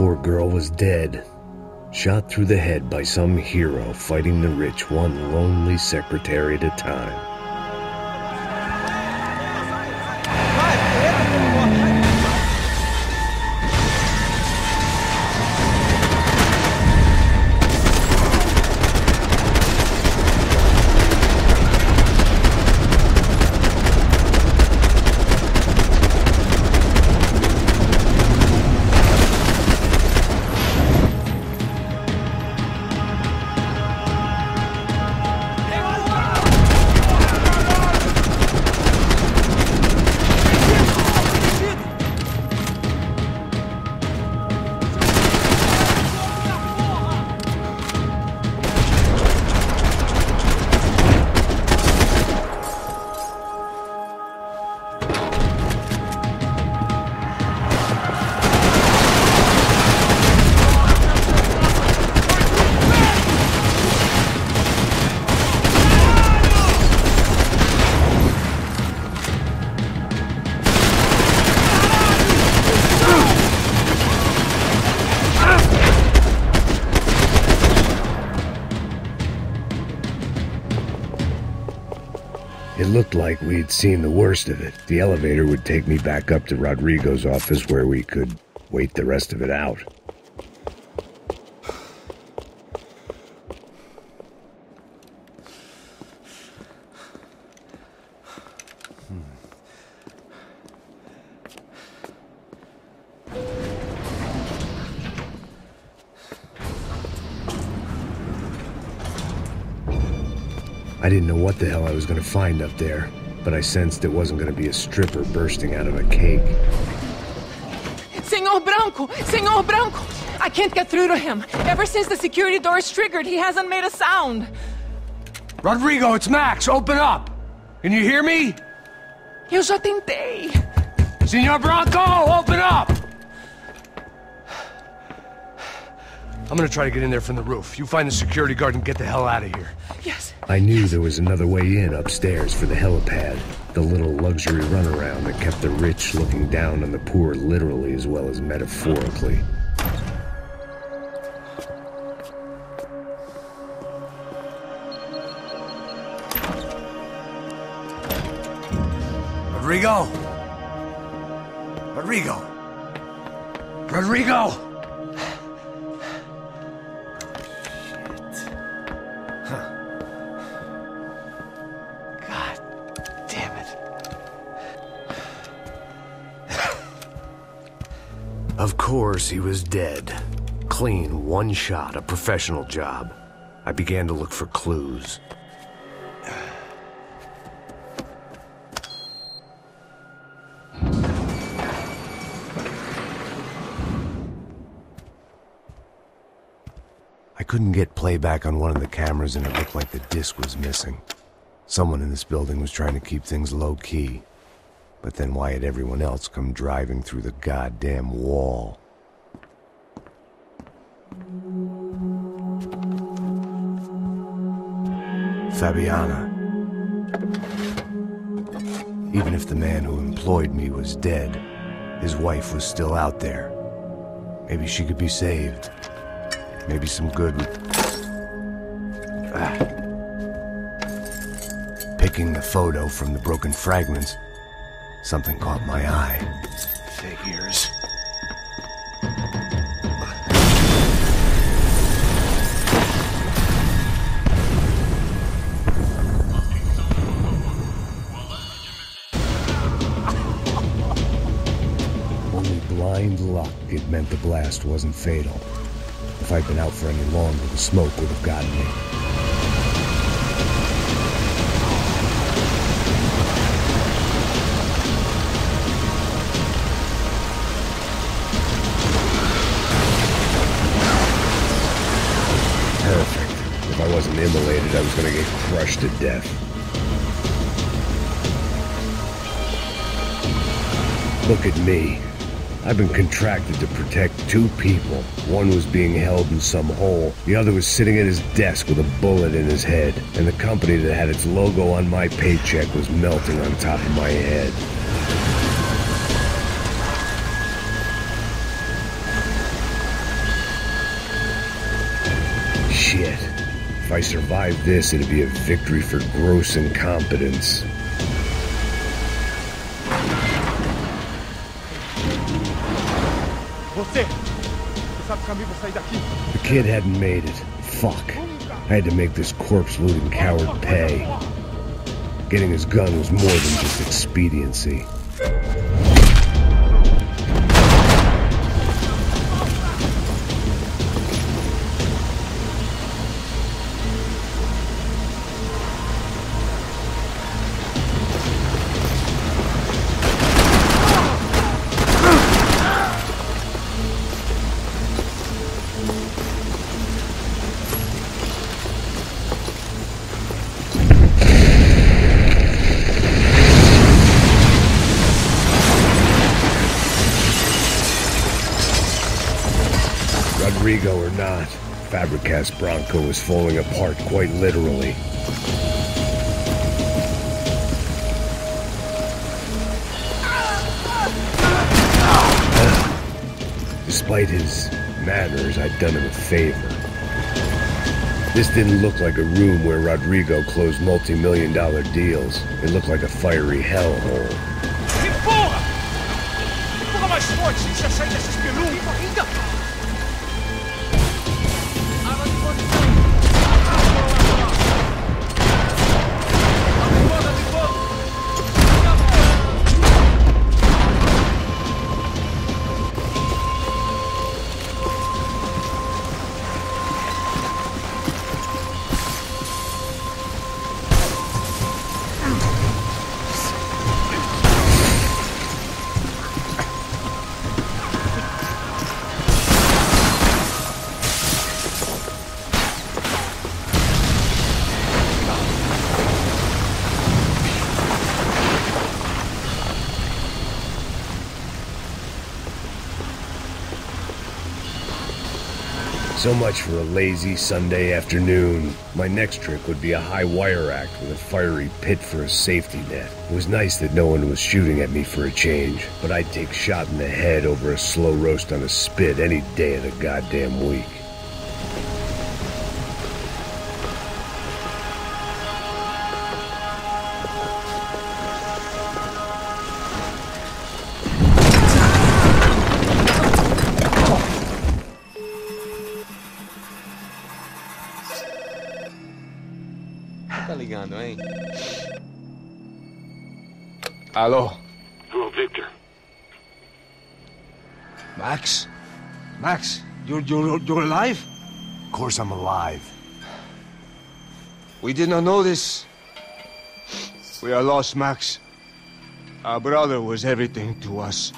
poor girl was dead, shot through the head by some hero fighting the rich one lonely secretary at a time. It looked like we'd seen the worst of it. The elevator would take me back up to Rodrigo's office where we could wait the rest of it out. I didn't know what the hell I was going to find up there, but I sensed it wasn't going to be a stripper bursting out of a cake. Senor Branco! Senor Branco! I can't get through to him. Ever since the security door is triggered, he hasn't made a sound. Rodrigo, it's Max. Open up. Can you hear me? Eu já tentei. Senor Branco, open up! I'm gonna try to get in there from the roof. You find the security guard and get the hell out of here. Yes. I knew there was another way in upstairs for the helipad, the little luxury runaround that kept the rich looking down on the poor literally as well as metaphorically. Rodrigo! Rodrigo! Rodrigo! Of course, he was dead. Clean, one shot, a professional job. I began to look for clues. I couldn't get playback on one of the cameras and it looked like the disc was missing. Someone in this building was trying to keep things low-key. But then why had everyone else come driving through the goddamn wall? Fabiana. Even if the man who employed me was dead, his wife was still out there. Maybe she could be saved. Maybe some good would... Picking the photo from the broken fragments, something caught my eye. Figures. Only blind luck it meant the blast wasn't fatal. If I'd been out for any longer, the smoke would have gotten me. Perfect. If I wasn't immolated, I was gonna get crushed to death. Look at me. I've been contracted to protect two people. One was being held in some hole. The other was sitting at his desk with a bullet in his head. And the company that had its logo on my paycheck was melting on top of my head. Shit. If I survive this, it'd be a victory for gross incompetence. The kid hadn't made it. Fuck. I had to make this corpse-looting coward pay. Getting his gun was more than just expediency. Rodrigo or not, Fabricas Bronco was falling apart quite literally. Despite his manners, I'd done him a favor. This didn't look like a room where Rodrigo closed multi-million-dollar deals. It looked like a fiery hellhole. Empurra! Empurra mais forte, a gente já sai dessa espelunca! Ainda! So much for a lazy Sunday afternoon. My next trick would be a high wire act with a fiery pit for a safety net. It was nice that no one was shooting at me for a change, but I'd take shot in the head over a slow roast on a spit any day of the goddamn week. Tá ligando, hein? Alô? Hello, Victor. Max? Max, you're alive? Of course I'm alive. We did not know this. We are lost, Max. Our brother was everything to us.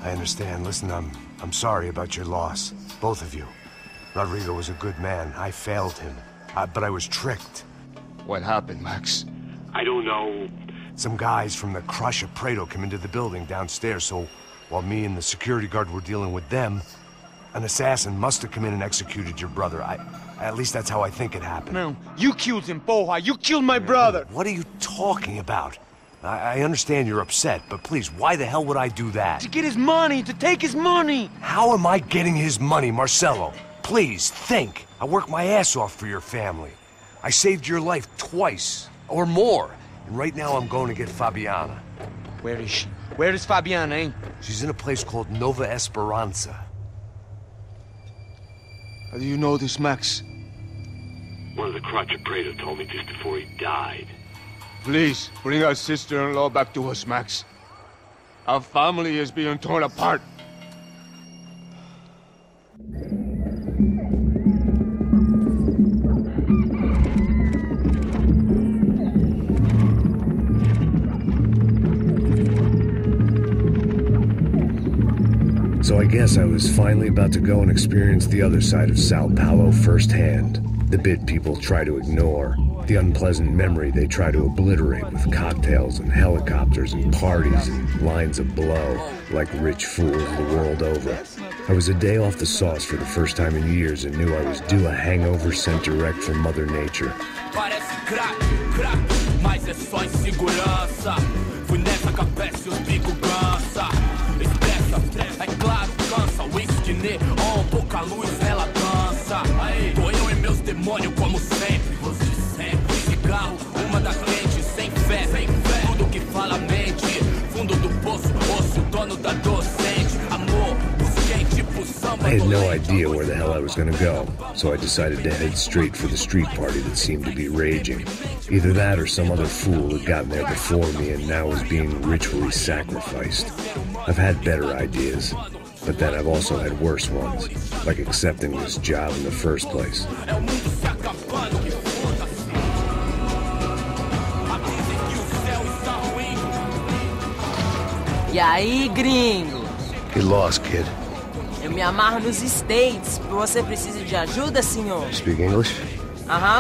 I understand. Listen, I'm sorry about your loss. Both of you. Rodrigo was a good man. I failed him. But I was tricked. What happened, Max? I don't know. Some guys from the crush of Prado came into the building downstairs, so while me and the security guard were dealing with them, an assassin must have come in and executed your brother. At least that's how I think it happened. No, you killed him, porra! You killed my brother! What are you talking about? I understand you're upset, but please, why the hell would I do that? To get his money, to take his money! How am I getting his money, Marcelo? Please, think. I worked my ass off for your family. I saved your life twice, or more. And right now I'm going to get Fabiana. Where is she? Where is Fabiana, eh? She's in a place called Nova Esperanza. How do you know this, Max? One of the crotch of Prado told me just before he died. Please, bring our sister-in-law back to us, Max. Our family is being torn apart. So I guess I was finally about to go and experience the other side of Sao Paulo firsthand. The bit people try to ignore. The unpleasant memory they try to obliterate with cocktails and helicopters and parties and lines of blow, like rich fools the world over. I was a day off the sauce for the first time in years and knew I was due a hangover sent direct from Mother Nature. Parece crack, mas é só insegurança. Fui nessa capeste, os bico cansa. Expressa, é claro, cansa. Whisky neon, pouca luz, ela dança. Tô eu e meus patrimônio como sempre. Cigarro, uma da cliente sem fé. Tudo que fala mente. Fundo do poço, osso, dono da docente. Amor, busquei tipo samba. I had no idea where the hell I was gonna go, so I decided to head straight for the street party that seemed to be raging. Either that or some other fool had gotten there before me and now was being ritually sacrificed. I've had better ideas, but then I've also had worse ones, like accepting this job in the first place. E aí, gringo? Get lost, kid. Eu me amarro nos States. Você precisa de ajuda, senhor? Speak English? Aham.